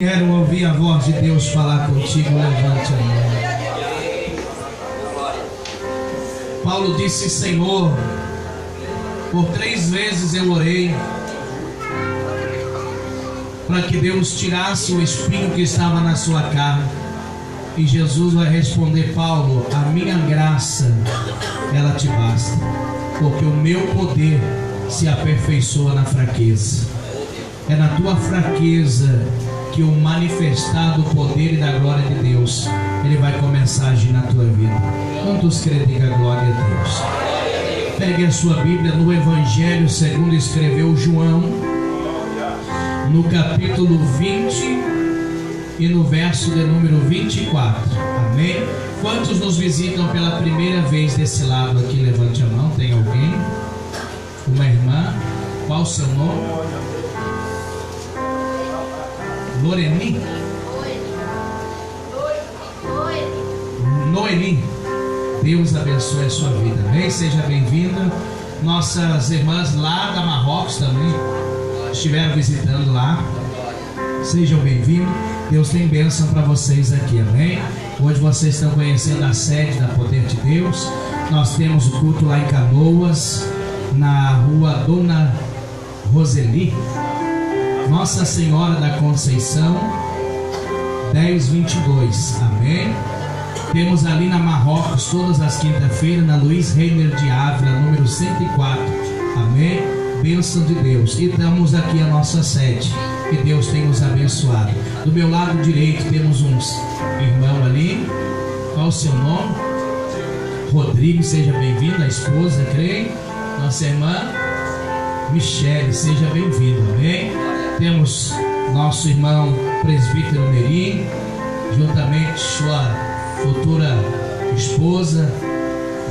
Quero ouvir a voz de Deus falar contigo, levante a mão. Paulo disse: Senhor, por 3 vezes eu orei para que Deus tirasse o espinho que estava na sua carne. E Jesus vai responder: Paulo, a minha graça, ela te basta, porque o meu poder se aperfeiçoa na fraqueza. É na tua fraqueza que o manifestado poder e da glória de Deus, ele vai começar a agir na tua vida. Quantos creem? Diga glória a Deus. Pegue a sua Bíblia no Evangelho segundo escreveu João, no capítulo 20 e no verso de número 24. Amém? Quantos nos visitam pela primeira vez desse lado aqui? Levante a mão. Tem alguém? Uma irmã? Qual o seu nome? Loreni? Noeli. Deus abençoe a sua vida. Amém? Seja bem-vinda. Nossas irmãs lá da Marrocos também estiveram visitando lá. Sejam bem-vindos. Deus tem bênção para vocês aqui. Amém? Hoje vocês estão conhecendo a sede da Poder de Deus. Nós temos o culto lá em Canoas, na rua Dona Roseli, Nossa Senhora da Conceição, 1022. Amém? Temos ali na Marrocos todas as quinta-feiras, na Luiz Reiner de Ávila, número 104. Amém? Bênção de Deus. E estamos aqui a nossa sede, que Deus tem nos abençoado. Do meu lado direito temos uns irmãos ali. Qual o seu nome? Rodrigo, seja bem-vindo. A esposa, creio. Nossa irmã Michele, seja bem-vindo. Amém? Temos nosso irmão presbítero Neri, juntamente sua futura esposa.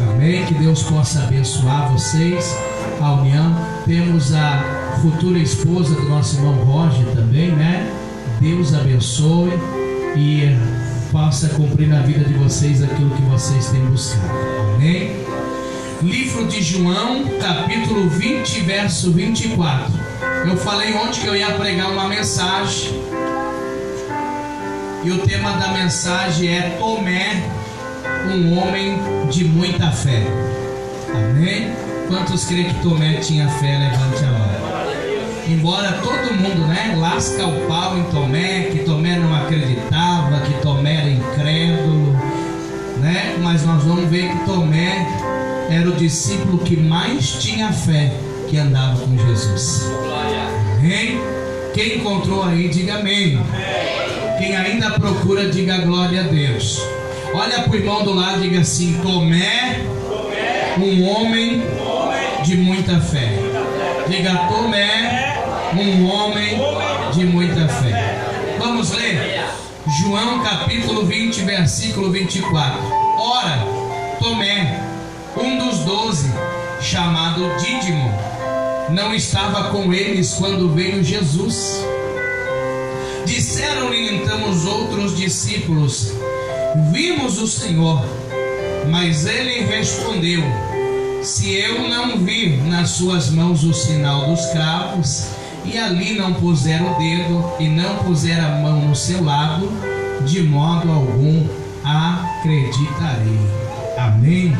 Amém? Que Deus possa abençoar vocês, a união. Temos a futura esposa do nosso irmão Roger também, né? Deus abençoe e faça cumprir na vida de vocês aquilo que vocês têm buscado. Amém? Livro de João, capítulo 20, verso 24. Eu falei ontem que eu ia pregar uma mensagem, e o tema da mensagem é Tomé, um homem de muita fé. Amém? Quantos creem que Tomé tinha fé? Levante a mão. Embora todo mundo, né, lasca o pau em Tomé, que Tomé não acreditava, que Tomé era incrédulo, né? Mas nós vamos ver que Tomé era o discípulo que mais tinha fé, que andava com Jesus. Amém? Quem encontrou aí, diga amém. Quem ainda procura, diga glória a Deus. Olha para o irmão do lado, diga assim: Tomé, um homem de muita fé. Diga: Tomé, um homem de muita fé. Vamos ler João capítulo 20, versículo 24. Ora, Tomé, um dos 12, chamado Dídimo, não estava com eles quando veio Jesus. Disseram-lhe então os outros discípulos: vimos o Senhor. Mas ele respondeu: se eu não vir nas suas mãos o sinal dos cravos, e ali não puser o dedo, e não puser a mão no seu lado, de modo algum acreditarei. Amém?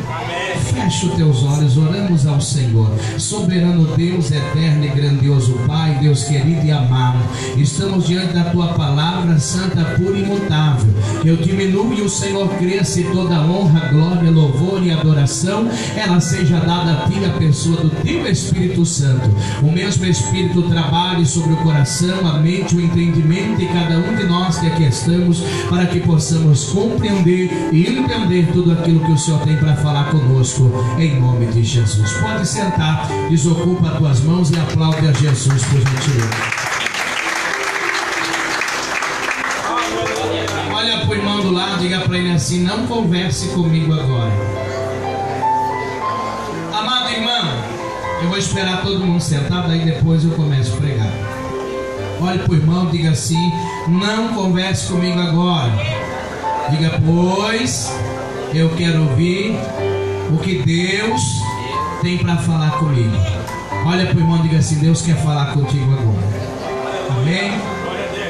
Fecha os teus olhos, oramos ao Senhor. Soberano Deus, eterno e grandioso Pai, Deus querido e amado, estamos diante da tua palavra santa, pura e imutável. Que eu diminua e o Senhor cresça, e toda honra, glória, louvor e adoração ela seja dada a ti, a pessoa do teu Espírito Santo. O mesmo Espírito trabalhe sobre o coração, a mente, o entendimento de cada um de nós que aqui estamos, para que possamos compreender e entender tudo aquilo que o Senhor tem para falar conosco, em nome de Jesus. Pode sentar, desocupa as tuas mãos e aplaude a Jesus por gentileza. Olha para o irmão do lado, diga para ele assim: não converse comigo agora. Amado irmão, eu vou esperar todo mundo sentado, aí depois eu começo a pregar. Olhe para o irmão, diga assim: não converse comigo agora. Diga: pois eu quero ouvir o que Deus tem para falar comigo. Olha para o irmão e diga assim: Deus quer falar contigo agora. Amém?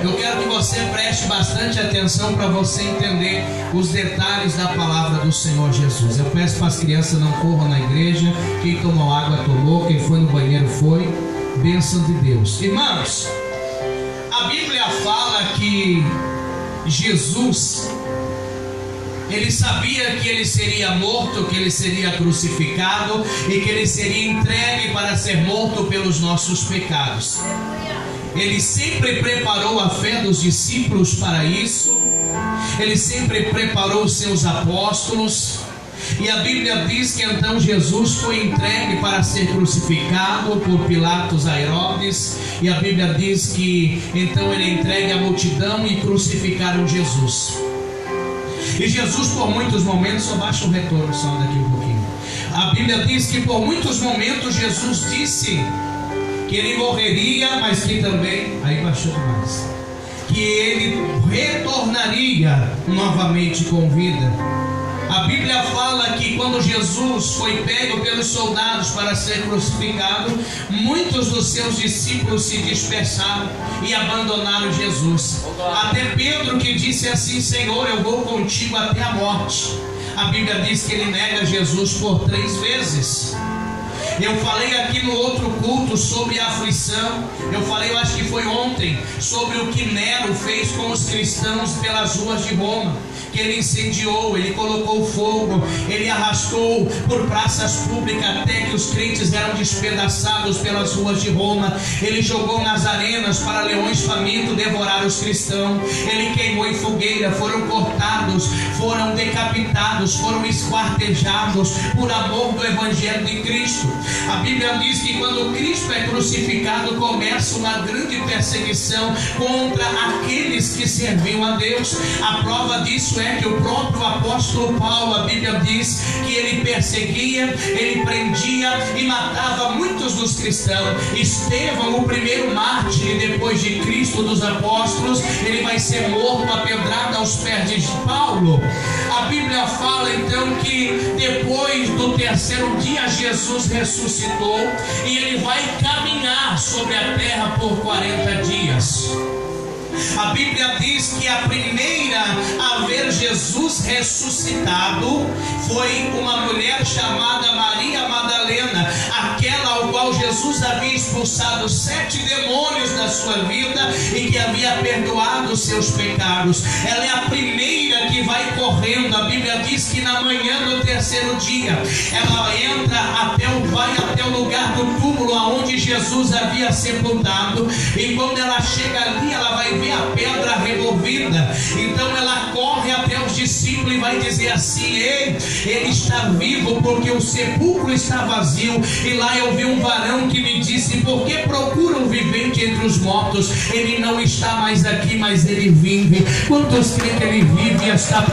Eu quero que você preste bastante atenção para você entender os detalhes da palavra do Senhor Jesus. Eu peço para as crianças não corram na igreja. Quem tomou água tomou, quem foi no banheiro foi. Bênção de Deus. Irmãos, a Bíblia fala que Jesus, ele sabia que ele seria morto, que ele seria crucificado e que ele seria entregue para ser morto pelos nossos pecados. Ele sempre preparou a fé dos discípulos para isso. Ele sempre preparou os seus apóstolos. E a Bíblia diz que então Jesus foi entregue para ser crucificado por Pilatos a Herodes. E a Bíblia diz que então ele entregue a multidão e crucificaram Jesus. E Jesus por muitos momentos, só baixa o retorno só daqui um pouquinho. A Bíblia diz que por muitos momentos Jesus disse que ele morreria, mas que também, aí baixou demais, que ele retornaria novamente com vida. A Bíblia fala que quando Jesus foi pego pelos soldados para ser crucificado, muitos dos seus discípulos se dispersaram e abandonaram Jesus. Até Pedro, que disse assim: Senhor, eu vou contigo até a morte. A Bíblia diz que ele nega Jesus por 3 vezes. Eu falei aqui no outro culto sobre a aflição. Eu falei, eu acho que foi ontem, sobre o que Nero fez com os cristãos pelas ruas de Roma. Que ele incendiou, ele colocou fogo, ele arrastou por praças públicas até que os crentes eram despedaçados pelas ruas de Roma. Ele jogou nas arenas para leões famintos devorar os cristãos. Ele queimou em fogueira, foram cortados, foram decapitados, foram esquartejados por amor do Evangelho de Cristo. A Bíblia diz que quando Cristo é crucificado, começa uma grande perseguição contra aqueles que serviam a Deus. A prova disso é que o próprio apóstolo Paulo, a Bíblia diz que ele perseguia, ele prendia e matava muitos dos cristãos. Estevão, o primeiro mártir depois de Cristo dos apóstolos, ele vai ser morto apedrado aos pés de Paulo. A Bíblia fala então que depois do 3º dia Jesus ressuscitou e ele vai caminhar sobre a terra por 40 dias. A Bíblia diz que a primeira a ver Jesus ressuscitado foi uma mulher chamada Maria Madalena, aquela ao qual Jesus havia expulsado 7 demônios da sua vida e que havia perdoado os seus pecados. Ela é a primeira que vai correndo. A Bíblia diz que na manhã do 3º dia ela vai até o lugar do túmulo onde Jesus havia sepultado, e quando ela chega ali, ela vai ver a pedra removida. Então ela corre até os discípulos e vai dizer assim: ei, ele está vivo, porque o sepulcro está vazio. E lá eu vi um varão que me disse: por que procuram o vivente entre os mortos? Ele não está mais aqui, mas ele vive. Quantos creem que ele vive e está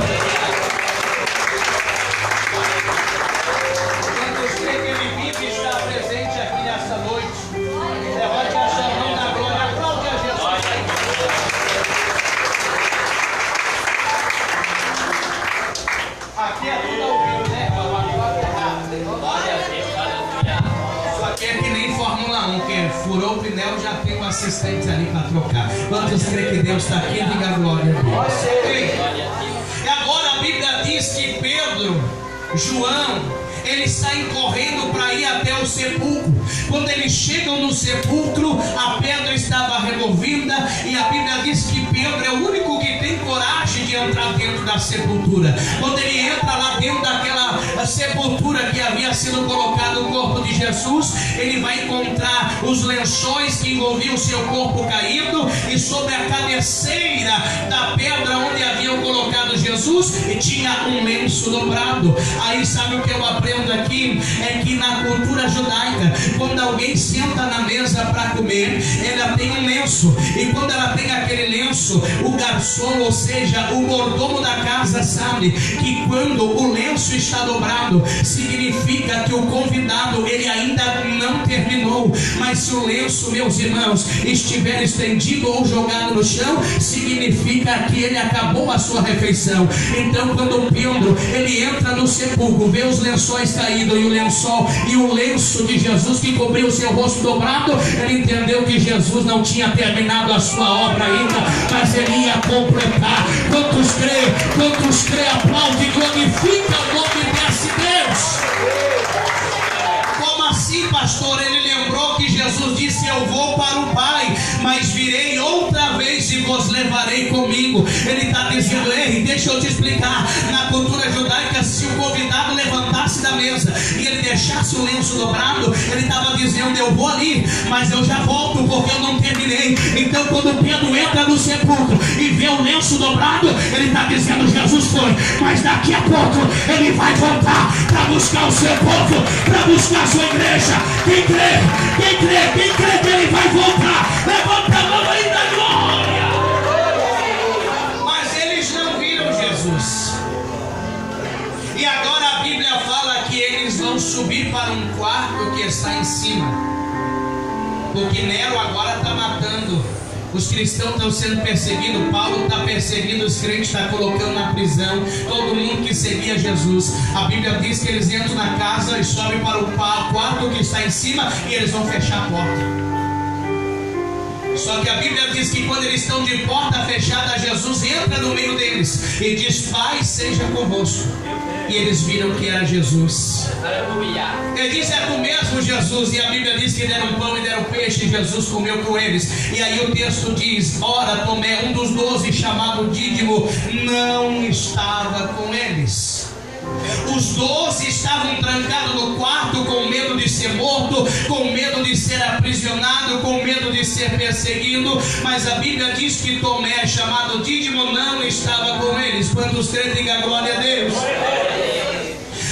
furou o pneu, já tem um assistente ali para trocar. Quantos creem que Deus está aqui? Diga glória a Deus. E agora a Bíblia diz que Pedro, João, eles saem correndo para ir até o sepulcro. Quando eles chegam no sepulcro, a pedra estava removida, e a Bíblia diz que Pedro é o único que tem coragem de entrar dentro da sepultura. Quando ele entra lá dentro daquela sepultura que havia sido colocado o corpo de Jesus, ele vai encontrar os lençóis que envolviam o seu corpo caído, e sobre a cabeceira da pedra onde haviam colocado Jesus tinha um lenço dobrado. Aí sabe o que eu aprendo aqui? É que na cultura judaica, quando alguém senta na mesa para comer, ela tem um lenço, e quando ela tem aquele lenço, o garçom, ou seja, o mordomo da casa, sabe que quando o lenço está dobrado, significa que o convidado, ele ainda não terminou. Mas se o lenço, meus irmãos, estiver estendido ou jogado no chão, significa que ele acabou a sua refeição. sepulcro. Então quando Pedro ele entra no sepulcro, vê os lençóis caídos e o lenço de Jesus que cobriu o seu rosto dobrado, ele entendeu que Jesus não tinha terminado a sua obra ainda, mas ele ia completar. Quantos crê, aplaude e glorifica o nome desse Deus. Como assim, pastor? Ele lembrou que Jesus disse: eu vou para o Pai, mas virei outra vez e vos levarei comigo. Ele está dizendo: ei, deixa eu te explicar. Na cultura judaica, se o convidado levantasse da mesa e ele deixasse o lenço dobrado, ele estava dizendo: eu vou ali, mas eu já volto porque eu não terminei. Então quando Pedro entra no sepulcro e vê o lenço dobrado, ele está dizendo: Jesus foi, mas daqui a pouco ele vai voltar para buscar o seu povo, para buscar a sua igreja. Quem crê que ele vai voltar? Levanta a mão aí da glória. Mas eles não viram Jesus. E agora a Bíblia fala que eles vão subir para um quarto que está em cima, porque Nero agora está matando. Os cristãos estão sendo perseguidos, Paulo está perseguindo os crentes, está colocando na prisão todo mundo que seguia Jesus. A Bíblia diz que eles entram na casa e sobem para o quarto que está em cima e eles vão fechar a porta. Só que a Bíblia diz que quando eles estão de porta fechada, Jesus entra no meio deles e diz: Pai seja convosco. E eles viram que era Jesus. Ele disse: é tu mesmo, Jesus. E a Bíblia diz que deram pão e deram peixe, e Jesus comeu com eles. E aí o texto diz: ora, Tomé, um dos 12, chamado Dídimo, não estava com eles. Os 12 estavam trancados no quarto com medo de ser morto, com medo de ser aprisionado, com medo de ser perseguido. Mas a Bíblia diz que Tomé, chamado Dídimo, não estava com eles. Quantos creem, diga glória a Deus.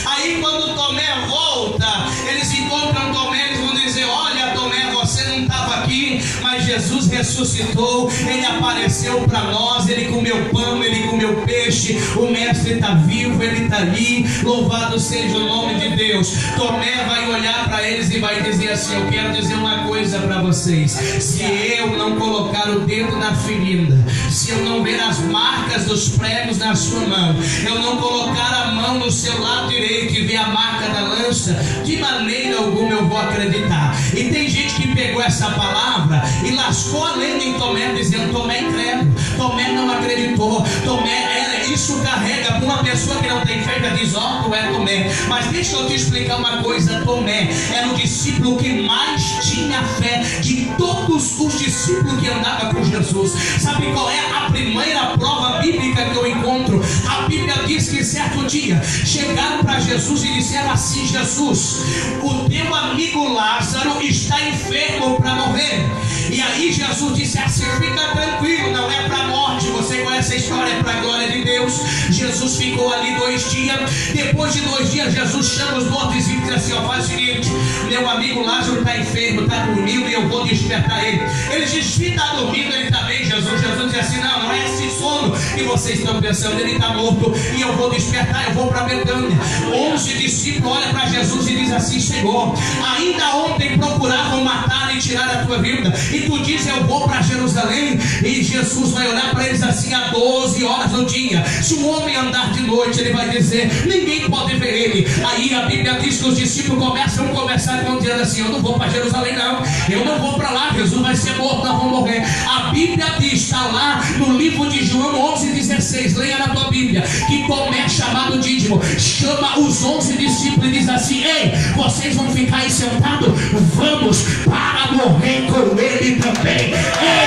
Aí quando Tomé volta, eles encontram Tomé, eles vão dizer: olha, Tomé, você não estava aqui, mas Jesus ressuscitou, ele apareceu para nós, ele comeu pão, ele comeu peixe, o mestre está vivo, ele está ali, louvado seja o nome de Deus. Tomé vai olhar para eles e vai dizer assim: eu quero dizer uma coisa para vocês, se eu não colocar o dedo na ferida, se eu não ver as marcas dos pregos na sua mão, eu não colocar a mão no seu lado direito e ver a marca da lança, de maneira alguma eu vou acreditar. E tem gente que pegou essa palavra e lascou a lenda em Tomé, dizendo: Tomé é incrédulo, Tomé não acreditou, isso carrega para uma pessoa que não tem fé, já diz: ó, tu é Tomé. Mas deixa eu te explicar uma coisa: Tomé era o discípulo que mais tinha fé de todos os discípulos que andavam com Jesus. Sabe qual é a primeira prova bíblica que eu encontro? A Bíblia diz que certo dia chegaram para Jesus e disseram assim: Jesus, o teu amigo Lázaro está enfermo para morrer. E aí Jesus disse assim: fica tranquilo, não é para a morte. Você conhece a história, é para a glória de Deus. Jesus ficou ali 2 dias. Depois de 2 dias, Jesus chama os mortos e diz assim: ó, faz o seguinte, meu amigo Lázaro está enfermo, está dormindo e eu vou despertar ele. Ele diz: se está dormindo, ele está bem, Jesus. Jesus diz assim: não é esse sono que vocês estão pensando, ele está morto e eu vou despertar, eu vou para Betânia. 11 discípulos olham para Jesus e diz assim: Senhor, ainda ontem procuravam matar e tirar a tua vida, e tu diz: eu vou para Jerusalém. E Jesus vai olhar para eles assim: há 12 horas no dia, se o homem andar de noite, ele vai dizer: ninguém pode ver ele. Aí a Bíblia diz que os discípulos começam a conversar com Deus assim: eu não vou para Jerusalém não, eu não vou para lá, Jesus vai ser morto, nós vamos morrer. A Bíblia diz, está lá no livro de João 11,16, leia na tua Bíblia, que Tomé, chamado Dídimo, chama os 11 discípulos e diz assim: ei, vocês vão ficar aí sentados? Vamos para morrer com ele também. Ei,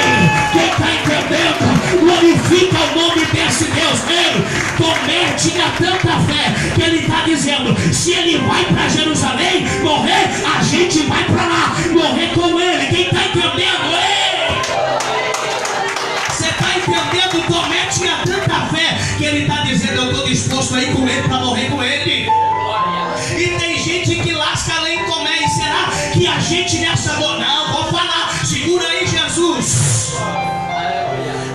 quem está entendendo, glorifica o nome desse Deus. Ei, Tomé tinha tanta fé que ele está dizendo: se ele vai para Jerusalém morrer, a gente vai para lá morrer com ele. Quem está entendendo? Ei, você está entendendo? Tomé tinha tanta fé que ele está dizendo: eu estou disposto a ir com ele para morrer com ele. E tem gente que lasca a lei em Tomé. E será que a gente nessa dor? Não, vou falar, segura aí, Jesus.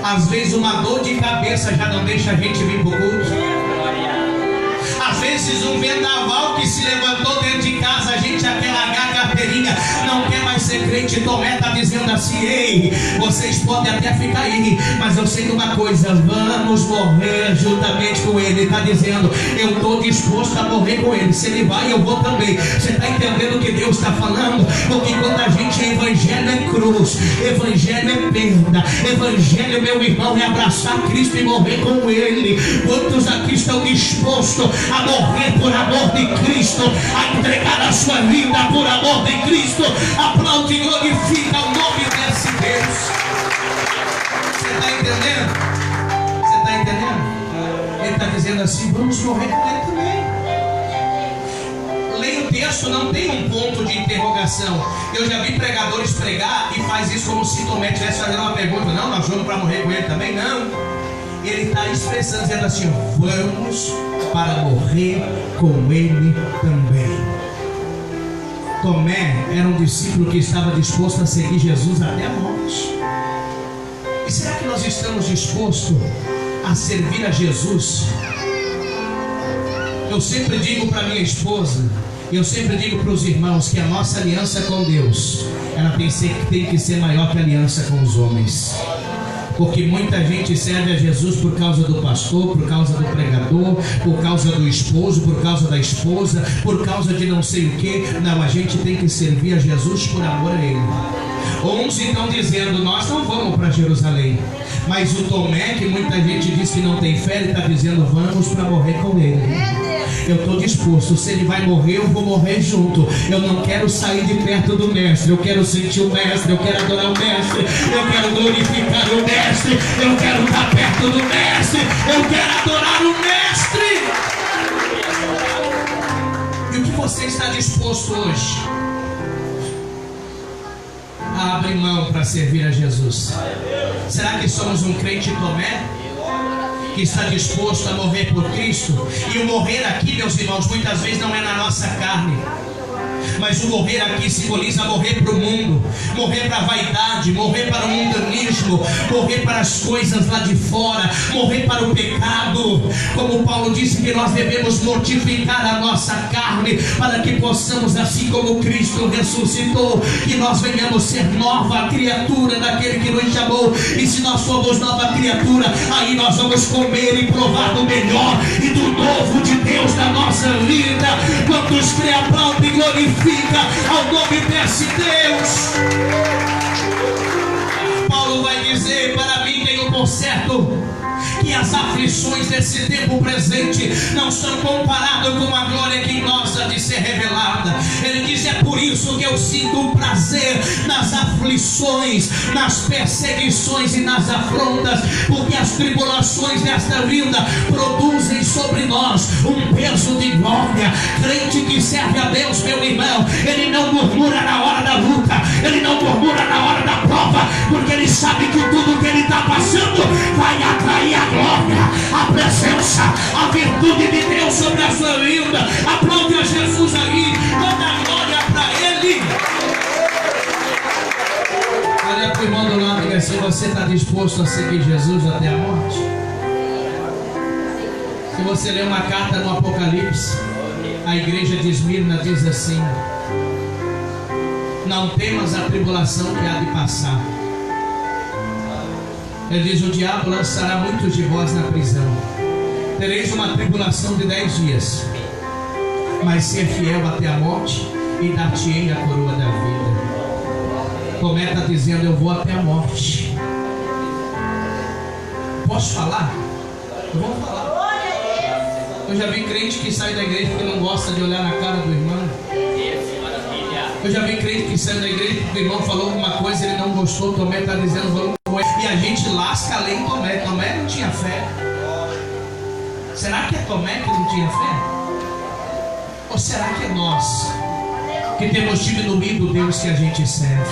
Às vezes uma dor de cabeça já não deixa a gente vir para o culto. Às vezes um vendaval que se levantou dentro de casa, a gente gente, aquela carteirinha, não quer mais ser crente. Tomé está dizendo assim: ei, vocês podem até ficar aí, mas eu sei de uma coisa, vamos morrer juntamente com ele. Ele está dizendo: eu estou disposto a morrer com ele. Se ele vai, eu vou também. Você está entendendo o que Deus está falando? Porque quando a gente é evangelho é cruz, evangelho é perda, evangelho, meu irmão, é abraçar Cristo e morrer com ele. Quantos aqui estão dispostos a morrer por amor de Cristo, a entregar a sua vida por amor de Cristo? Aplaude e glorifica o nome desse Deus. Você está entendendo? Você está entendendo? Ele está dizendo assim: vamos morrer com ele também. Leia o texto, não tem um ponto de interrogação. Eu já vi pregadores pregar e faz isso como se Tomé estivesse fazendo uma pergunta: não, nós vamos para morrer com ele também? Não. Ele está expressando, dizendo assim: vamos para morrer com ele também. Tomé era um discípulo que estava disposto a seguir Jesus até a morte. E será que nós estamos dispostos a servir a Jesus? Eu sempre digo para minha esposa, eu sempre digo para os irmãos, que a nossa aliança com Deus, ela tem que ser maior que a aliança com os homens. Porque muita gente serve a Jesus por causa do pastor, por causa do pregador, por causa do esposo, por causa da esposa, por causa de não sei o que. Não, a gente tem que servir a Jesus por amor a ele. Uns estão dizendo: nós não vamos para Jerusalém. Mas o Tomé, que muita gente diz que não tem fé, ele está dizendo: vamos para morrer com ele. Eu estou disposto. Se ele vai morrer, eu vou morrer junto. Eu não quero sair de perto do mestre. Eu quero sentir o mestre. Eu quero adorar o mestre. Eu quero glorificar o mestre. Eu quero estar perto do mestre. Eu quero adorar o mestre. E o que você está disposto hoje a abrir mão para servir a Jesus? Será que somos um crente Tomé, que está disposto a morrer por Cristo? E o morrer aqui, meus irmãos, muitas vezes não é na nossa carne, mas o morrer aqui simboliza morrer para o mundo, morrer para a vaidade, morrer para o mundanismo, morrer para as coisas lá de fora, morrer para o pecado. Como Paulo disse que nós devemos mortificar a nossa carne, para que possamos, assim como Cristo ressuscitou, que nós venhamos ser nova criatura daquele que nos chamou. E se nós somos nova criatura, aí nós vamos comer e provar do melhor e do novo de Deus na nossa vida. Quantos crê, aplaude e glorifica ao nome desse Deus. Paulo vai dizer: para mim tenho por certo que as aflições desse tempo presente não são comparadas com a glória que em nós há de ser revelada. Ele diz: é por isso que eu sinto um prazer nas aflições, nas perseguições e nas afrontas, porque as tribulações desta vida produzem sobre nós um peso de glória. Crente que serve a Deus, meu irmão, ele não murmura na hora da luta, ele não murmura na hora da prova, porque ele sabe que tudo que ele está passando vai atrair a glória, a presença, a virtude de Deus sobre a sua vida. Aplaude a Jesus aí, toda a glória para ele. Olha para o irmão do lado e diga assim: você está disposto a seguir Jesus até a morte? Se você ler uma carta no Apocalipse, a igreja de Esmirna diz assim: não temas a tribulação que há de passar. Ele diz: o diabo lançará muitos de vós na prisão. Tereis uma tribulação de 10 dias, mas ser fiel até a morte, e dar-te-ei a coroa da vida. Tomé está dizendo: eu vou até a morte. Posso falar? Eu vou falar. Eu já vi crente que sai da igreja porque não gosta de olhar na cara do irmão. Eu já vi crente que sai da igreja porque o irmão falou alguma coisa e ele não gostou. Tomé está dizendo: vamos. E a gente lasca além de Tomé. Tomé não tinha fé. Será que é Tomé que não tinha fé? Ou será que é nós que temos diminuído o Deus que a gente serve?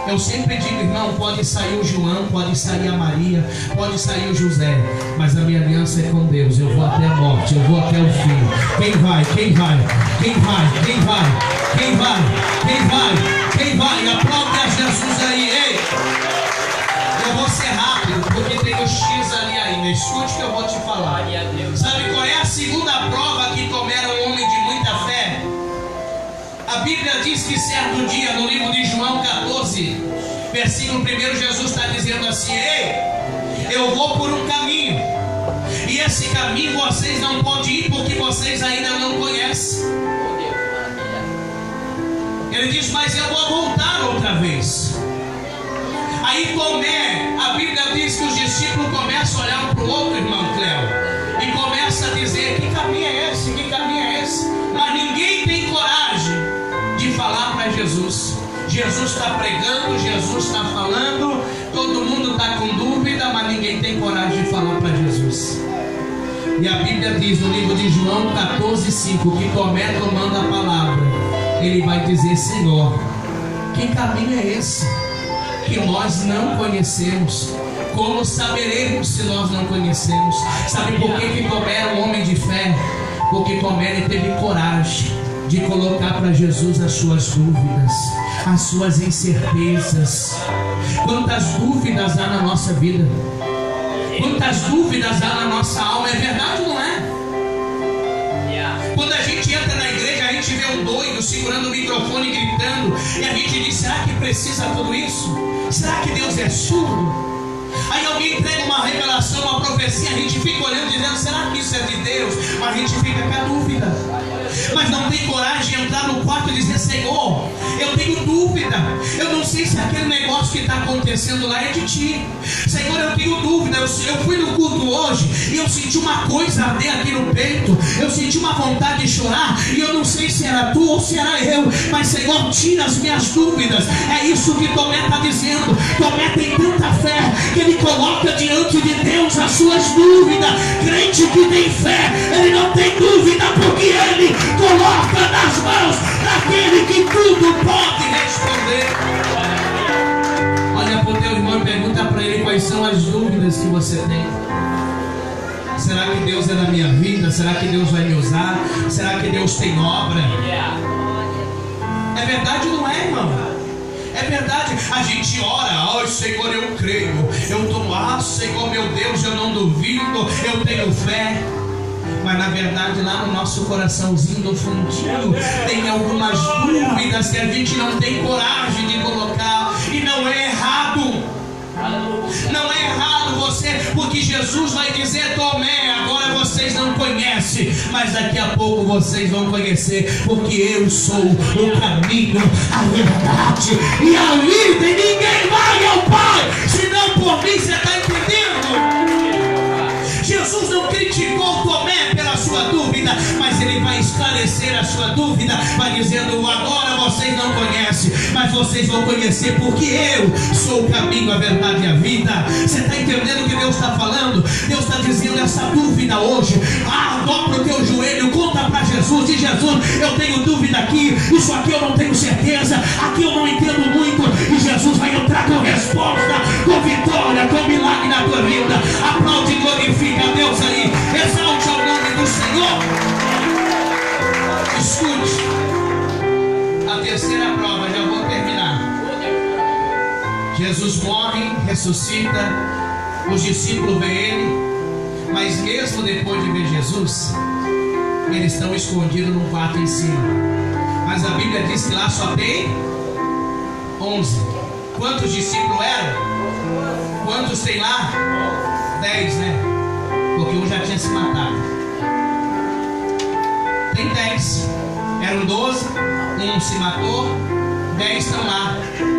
Eu sempre digo, irmão, pode sair o João, pode sair a Maria, pode sair o José, mas a minha aliança é com Deus. Eu vou até a morte, eu vou até o fim. Quem vai? Quem vai? Quem vai? Quem vai? Quem vai? Quem vai? Quem vai? Aplaude a Jesus aí, ei! Eu vou ser rápido, porque tem o X ali ainda. Escute o que eu vou te falar. Sabe qual é a segunda prova que Tomé era um homem de muita fé? A Bíblia diz que certo dia, no livro de João 14, versículo 1, Jesus está dizendo assim: ei, eu vou por um caminho, e esse caminho vocês não podem ir porque vocês ainda não conhecem. Ele diz: mas eu vou voltar outra vez. Aí Tomé, a Bíblia diz que os discípulos começam a olhar um para o outro, irmão Cléo, e começam a dizer: que caminho é esse? Que caminho é esse? Mas ninguém tem coragem de falar para Jesus. Jesus está pregando, Jesus está falando, todo mundo está com dúvida, mas ninguém tem coragem de falar para Jesus. E a Bíblia diz no livro de João 14,5 que Tomé, tomando a palavra, ele vai dizer: Senhor, que caminho é esse que nós não conhecemos? Como saberemos se nós não conhecemos? Sabe por que Tomé era um homem de fé? Porque Tomé ele teve coragem de colocar para Jesus as suas dúvidas, as suas incertezas. Quantas dúvidas há na nossa vida? Quantas dúvidas há na nossa alma? É verdade ou não é? Quando a gente entra na igreja, a gente vê um doido segurando o microfone gritando, e a gente diz: será que precisa tudo isso? Será que Deus é surdo? Aí alguém entrega uma revelação, uma profecia, a gente fica olhando dizendo: será que isso é de Deus? Mas a gente fica com a dúvida. Mas não tem coragem de entrar no quarto e dizer: Senhor, eu tenho dúvida, eu não sei se aquele negócio que está acontecendo lá é de Ti. Senhor, eu tenho dúvida, eu fui no culto hoje e eu senti uma coisa arder aqui no peito, eu senti uma vontade de chorar, e eu não sei se era Tu ou se era eu, mas Senhor, tira as minhas dúvidas. É isso que Tomé está dizendo. Tomé tem tanta fé que ele coloca diante de Deus as suas dúvidas. Crente que tem fé, ele não tem dúvida, porque ele coloca nas mãos daquele que tudo pode responder. Olha para o teu irmão e pergunta para ele quais são as dúvidas que você tem. Será que Deus é na minha vida? Será que Deus vai me usar? Será que Deus tem obra? É verdade ou não é, irmão? É verdade. A gente ora: oh Senhor, eu creio, eu estou Senhor meu Deus, eu não duvido, eu tenho fé. Mas na verdade lá no nosso coraçãozinho, no fundinho, tem algumas dúvidas que a gente não tem coragem de colocar. E não é errado. Não é errado você, porque Jesus vai dizer: Tomé, agora vocês não conhecem, mas daqui a pouco vocês vão conhecer, porque eu sou o caminho, a verdade e a vida, e ninguém vai ao Pai senão por mim. Você está entendendo? Jesus não criticou Tomé pela sua dúvida, mas ele vai esclarecer a sua dúvida, vai dizendo: agora vocês não conhecem, mas vocês vão conhecer, porque eu sou o caminho, a verdade e a vida. Você está entendendo o que Deus está falando? Deus está dizendo: essa dúvida hoje, dobra o teu joelho, conta para Jesus, diz: Jesus, eu tenho dúvida aqui, isso aqui eu não tenho certeza, aqui eu não entendo muito, e Jesus vai entrar com resposta, com vitória, com milagre na tua vida. Aplaude e glorifica a Deus aí, exalte ao nome do Senhor. Escute, a terceira prova, já vou terminar. Jesus morre, ressuscita, os discípulos veem ele, mas mesmo depois de ver Jesus, eles estão escondidos num quarto em cima. Mas a Bíblia diz que lá só tem 11. Quantos discípulos eram? Quantos tem lá? 10, né? Porque um já tinha se matado. Tem 10. Eram 12, um se matou, 10 estão lá.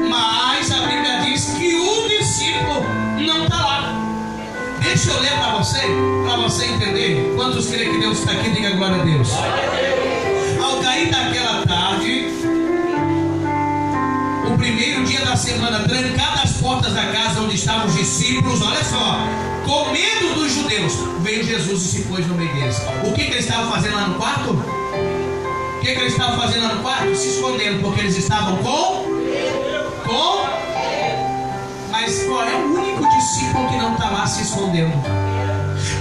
Mas a Bíblia diz que o discípulo não está lá. Deixa eu ler para você entender. Quantos creem que Deus está aqui? Diga glória a Deus. Ao cair daquela tarde, o primeiro dia da semana, trancadas as portas da casa onde estavam os discípulos, olha só, com medo dos judeus, veio Jesus e se pôs no meio deles. O que eles estavam fazendo lá no quarto? O que eles estavam fazendo lá no quarto? Se escondendo, porque eles estavam com? Mas qual é o único discípulo que não está lá se escondendo?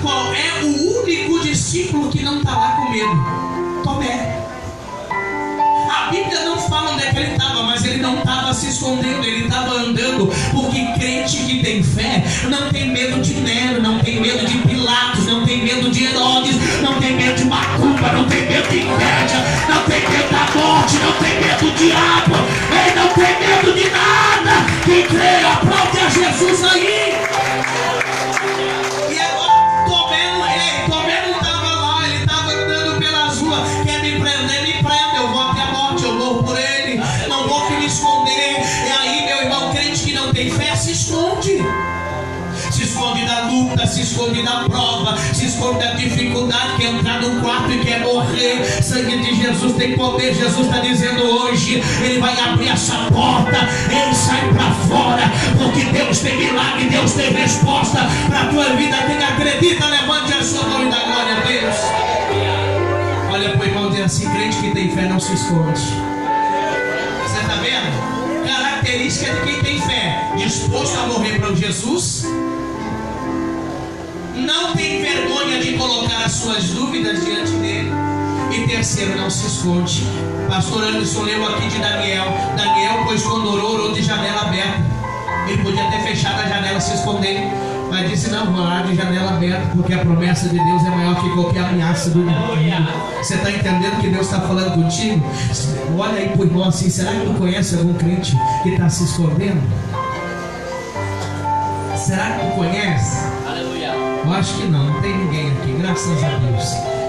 Qual é o único discípulo que não está lá com medo? Tomé. A Bíblia não fala onde é que ele estava, mas ele não estava se escondendo, ele estava andando, porque crente que tem fé não tem medo de Nero, não tem medo de Pilatos, não tem medo de Herodes, não tem medo de Macumba, não tem medo de inveja, não tem medo da morte, não tem medo diabo. Ei, não tem medo de nada. Quem crê, aplaude a Jesus aí. E agora, Tomé não estava lá, ele estava andando pelas ruas. Quer me prender, me prenda. Eu vou até a morte, eu morro por ele. Não vou me esconder. E aí, meu irmão, crente que não tem fé, se esconde. Se esconde da luta, se esconde da prova, se esconde da dificuldade, quer entrar no quarto e quer morrer. Sangue de Jesus tem poder. Jesus está dizendo hoje, Ele vai abrir essa porta. Ele sai para fora, porque Deus tem milagre, Deus tem resposta para a tua vida. Quem acredita, levante a sua mão e dá glória a Deus. Olha para o irmão e diz assim: crente que tem fé não se esconde. Você está vendo? Característica de quem tem fé: disposto a morrer para Jesus, não tem vergonha de colocar as suas dúvidas diante dele, e terceiro, não se esconde. Pastor Anderson leu aqui de Daniel, pois quando orou de janela aberta. Ele podia ter fechado a janela, se esconder, mas disse: não, vou orar de janela aberta, porque a promessa de Deus é maior que qualquer ameaça do inimigo. Você está entendendo que Deus está falando contigo? Olha aí por irmão assim: será que tu conhece algum crente que está se escondendo? Será que tu conhece? Eu acho que não tem ninguém aqui, graças a Deus.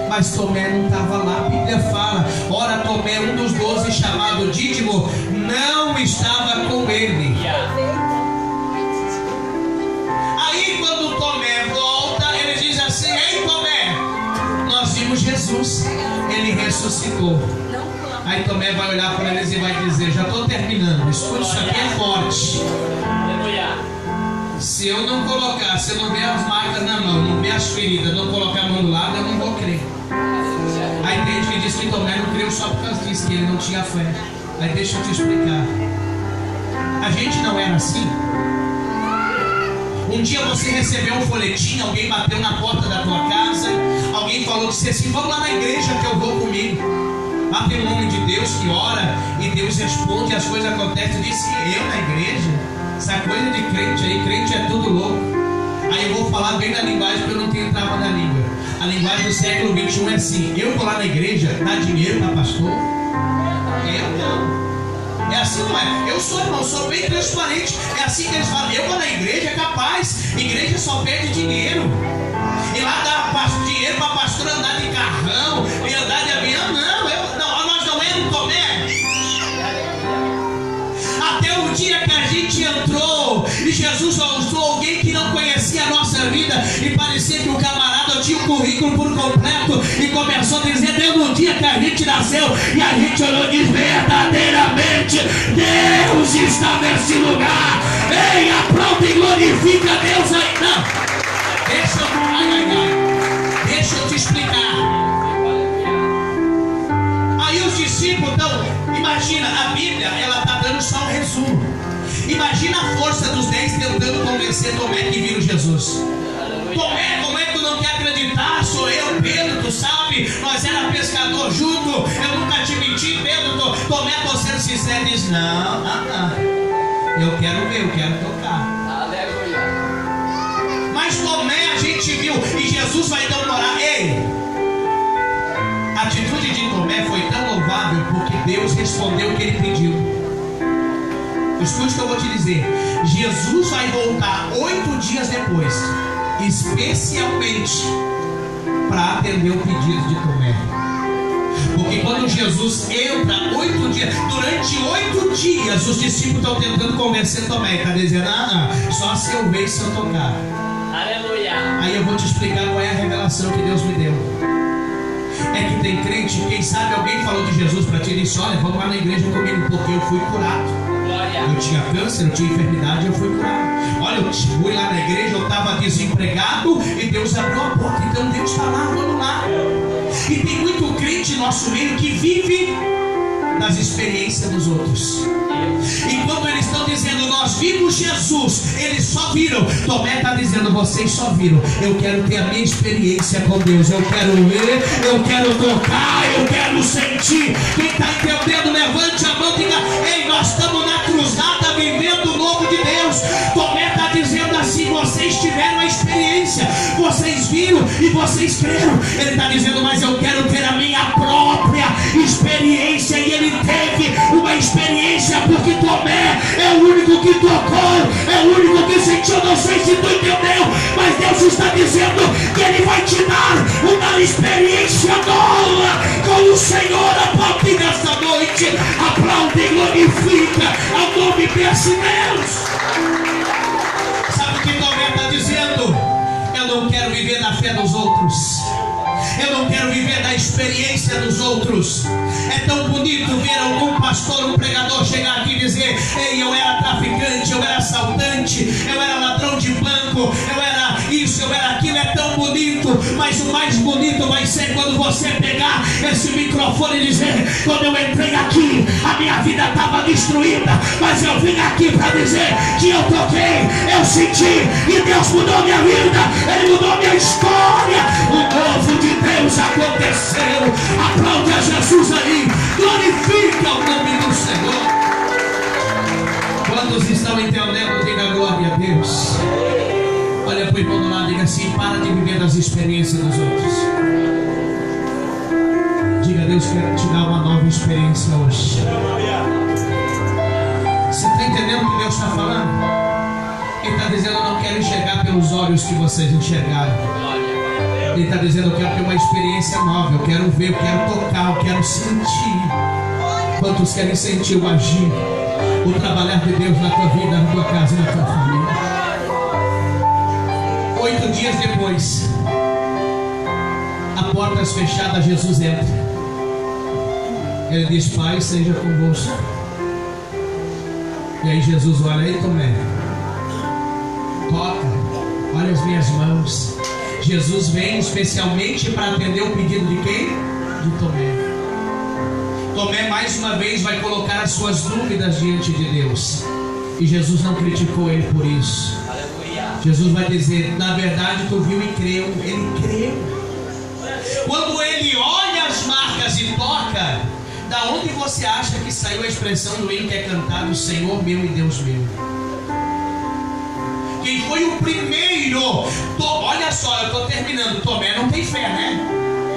Mas Tomé não estava lá. A Bíblia fala: ora, Tomé, um dos 12, chamado Dídimo, não estava com ele. Aí quando Tomé volta, ele diz assim: ei, Tomé, nós vimos Jesus, ele ressuscitou. Aí Tomé vai olhar para eles e vai dizer: já estou terminando, escuta, isso aqui é forte. Se eu não colocar, se eu não ver as marcas na mão, não ver as feridas, não colocar a mão do lado, eu não vou crer. Aí tem gente que diz que Tomé não creu só por causa disso, que ele não tinha fé. Aí deixa eu te explicar. A gente não era assim. Um dia você recebeu um folhetim, alguém bateu na porta da tua casa, alguém falou que você assim: vamos lá na igreja que eu vou comigo. Lá tem um homem de Deus que ora e Deus responde, as coisas acontecem. Disse: eu na igreja? Essa coisa de crente aí, crente é tudo louco. Aí eu vou falar bem da linguagem, porque eu não tenho trava na língua. A linguagem do século 21 é assim: eu vou lá na igreja, dá dinheiro para pastor? Eu não. É assim, não é? Eu sou, irmão, sou bem transparente. É assim que eles falam: eu vou na igreja, é capaz. Igreja só pede dinheiro. E lá dá dinheiro para pastor andar de carrão e andar de avião. Não, nós não éramos Tomé. Até o dia que a gente entrou e Jesus usou alguém que não conhecia a nossa vida e parecia que o camarada tinha o currículo por completo e começou a dizer: Deus, no dia que a gente nasceu, e a gente olhou e disse: verdadeiramente Deus está nesse lugar. Ei, aplaude e glorifica a Deus aí. Não, deixa eu te explicar. Aí os discípulos, então, imagina, a Bíblia, ela está dando só um resumo. Imagina a força dos 10 tentando convencer Tomé que viram Jesus. Tomé, como é que tu não quer acreditar? Sou eu, Pedro, tu sabe? Nós era pescador junto, eu nunca te menti, Pedro. Tomé, tô sendo sincero, diz: não. Eu quero ver, eu quero tocar. Mas Tomé a gente viu, e Jesus vai então orar. Ei, a atitude de Tomé foi tão louvável porque Deus respondeu o que ele pediu. Escute o que eu vou te dizer: Jesus vai voltar 8 dias depois, especialmente para atender o pedido de Tomé. Porque quando Jesus entra 8 dias, durante 8 dias os discípulos estão tentando convencer Tomé, está dizendo: só se eu ver e se eu tocar. Aleluia. Aí eu vou te explicar qual é a revelação que Deus me deu. É que tem crente, quem sabe alguém falou de Jesus para ti e disse: olha, vamos lá na igreja comigo, porque eu fui curado. Eu tinha câncer, eu tinha enfermidade, eu fui curado. Olha, eu fui lá na igreja, eu estava desempregado e Deus abriu a porta. Então Deus está lá, vamos lá. E tem muito crente no nosso meio que vive das experiências dos outros. E quando eles estão dizendo: nós vimos Jesus, eles só viram. Tomé está dizendo: vocês só viram. Eu quero ter a minha experiência com Deus. Eu quero ver, eu quero tocar, eu quero sentir. Quem está entendendo, levante a mão e diga: ei, nós estamos na cruzada vivendo o novo de Deus. Tomé está dizendo assim: vocês tiveram a experiência, vocês viram e vocês creram. Ele está dizendo: mas eu quero ter a minha própria experiência. E ele teve uma uma experiência, porque Tomé é o único que tocou, é o único que sentiu. Não sei se tu entendeu, mas Deus está dizendo que Ele vai te dar uma experiência nova com o Senhor. Aplaude nesta noite, aplaude e glorifica ao nome desse Deus. Sabe o que Tomé está dizendo? Eu não quero viver na fé dos outros, eu não quero viver na experiência dos outros. É tão bonito ver algum pastor, um pregador chegar aqui e dizer: ei, eu era traficante, eu era assaltante, eu era ladrão de banco, eu era isso, eu era aquilo. É tão bonito, mas o mais bonito vai ser quando você pegar esse microfone e dizer: quando eu entrei aqui, a minha vida estava destruída, mas eu vim aqui para dizer que eu toquei, eu senti, e Deus mudou minha vida, Ele mudou minha história. O novo de Deus aconteceu. Aplaude a Jesus aí, glorifica o nome do Senhor. Quantos estão entendendo? Diga glória a Deus. Olha para o irmão do lado e diga assim: para de viver das experiências dos outros. Diga: Deus quer te dar uma nova experiência hoje. Você está entendendo o que Deus está falando? Ele está dizendo: eu não quero enxergar pelos olhos que vocês enxergaram. Ele está dizendo: eu quero ter uma experiência nova, eu quero ver, eu quero tocar, eu quero sentir. Quantos querem sentir o agir, o trabalhar de Deus na tua vida, na tua casa e na tua família? 8 dias depois, a portas fechadas, Jesus entra. Ele diz: Pai, seja convosco. E aí Jesus olha: aí Tomé, toca, olha as minhas mãos. Jesus vem especialmente para atender o pedido de quem? De Tomé. Tomé mais uma vez vai colocar as suas dúvidas diante de Deus, e Jesus não criticou ele por isso. Jesus vai dizer: na verdade tu viu e creu. Ele creu. Quando ele olha as marcas e toca, da onde você acha que saiu a expressão do hino que é cantado: Senhor meu e Deus meu? Quem foi o primeiro? Olha só, eu estou terminando. Tomé não tem fé, né?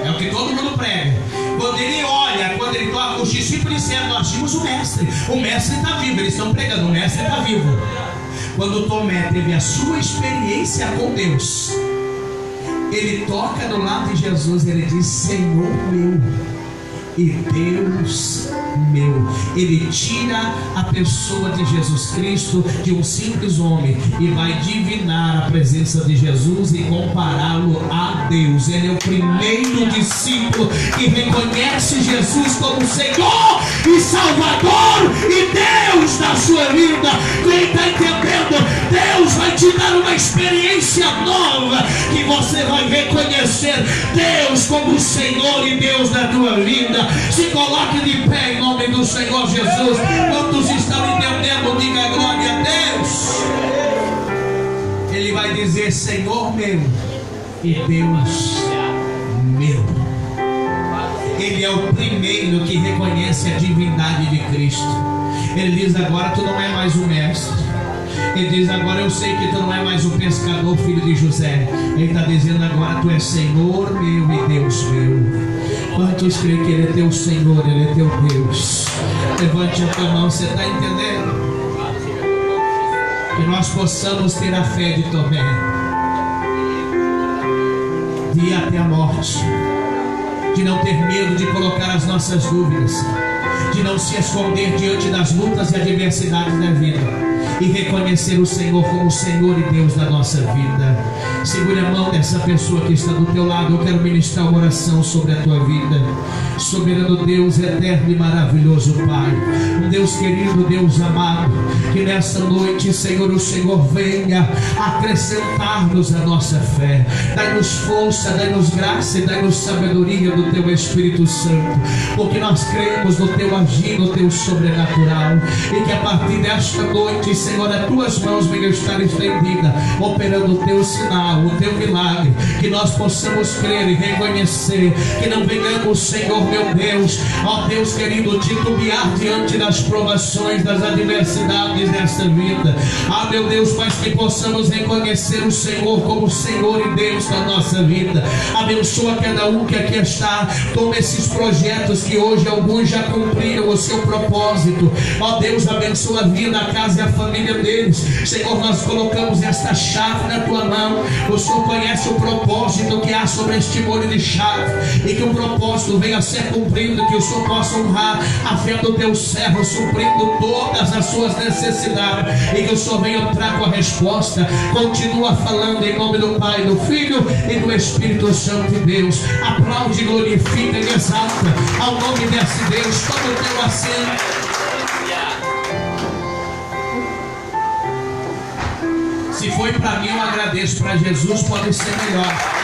É o que todo mundo prega. Quando ele olha, quando ele toca, os discípulos disseram: nós tínhamos o mestre está vivo. Eles estão pregando: o mestre está vivo. Quando Tomé teve a sua experiência com Deus, ele toca do lado de Jesus, ele diz: Senhor meu e Deus meu. Ele tira a pessoa de Jesus Cristo de um simples homem e vai divinar a presença de Jesus e compará-lo a Deus. Ele é o primeiro discípulo que reconhece Jesus como Senhor e Salvador e Deus da sua vida. Quem está entendendo? Deus vai te dar uma experiência nova, que você vai reconhecer Deus como Senhor e Deus da tua vida. Se coloque de pé em nome do Senhor Jesus. Quantos estão entendendo? Diga glória a Deus. Ele vai dizer: Senhor meu e Deus meu. Ele é o primeiro que reconhece a divindade de Cristo. Ele diz: agora tu não é mais o mestre. Ele diz: agora eu sei que tu não é mais o pescador, filho de José. Ele está dizendo: agora tu és Senhor meu e Deus meu. Quantos creem que Ele é teu Senhor, Ele é teu Deus? Levante a tua mão. Você está entendendo? Que nós possamos ter a fé de Tomé, de ir até a morte, de não ter medo de colocar as nossas dúvidas, de não se esconder diante das lutas e adversidades da vida, e reconhecer o Senhor como o Senhor e Deus da nossa vida. Segure a mão dessa pessoa que está do teu lado. Eu quero ministrar uma oração sobre a tua vida. Soberano Deus, eterno e maravilhoso Pai, um Deus querido, Deus amado, que nesta noite, Senhor, o Senhor venha acrescentar-nos a nossa fé. Dai-nos força, dai-nos graça e dai-nos sabedoria do teu Espírito Santo, porque nós cremos no teu agir, no teu sobrenatural, e que a partir desta noite, Senhor, as tuas mãos venham estar estendidas, operando o teu sinal, o teu milagre, que nós possamos crer e reconhecer, que não venhamos, Senhor meu Deus, ó Deus querido, titubear diante das provações, das adversidades desta vida, meu Deus, mas que possamos reconhecer o Senhor como Senhor e Deus da nossa vida. Abençoa cada um que aqui está. Toma esses projetos que hoje alguns já cumpriram cumpriram o seu propósito. Ó Deus, abençoa a vida, a casa e a família deles. Senhor, nós colocamos esta chave na tua mão. O Senhor conhece o propósito que há sobre este molho de chave, e que o propósito venha a ser cumprido, que o Senhor possa honrar a fé do teu servo, suprindo todas as suas necessidades, e que o Senhor venha entrar com a resposta. Continua falando em nome do Pai, do Filho e do Espírito Santo de Deus. Aplaude, glorifica e exalta ao nome desse Deus. Toma o teu assento. Se foi para mim, eu agradeço. Para Jesus pode ser melhor.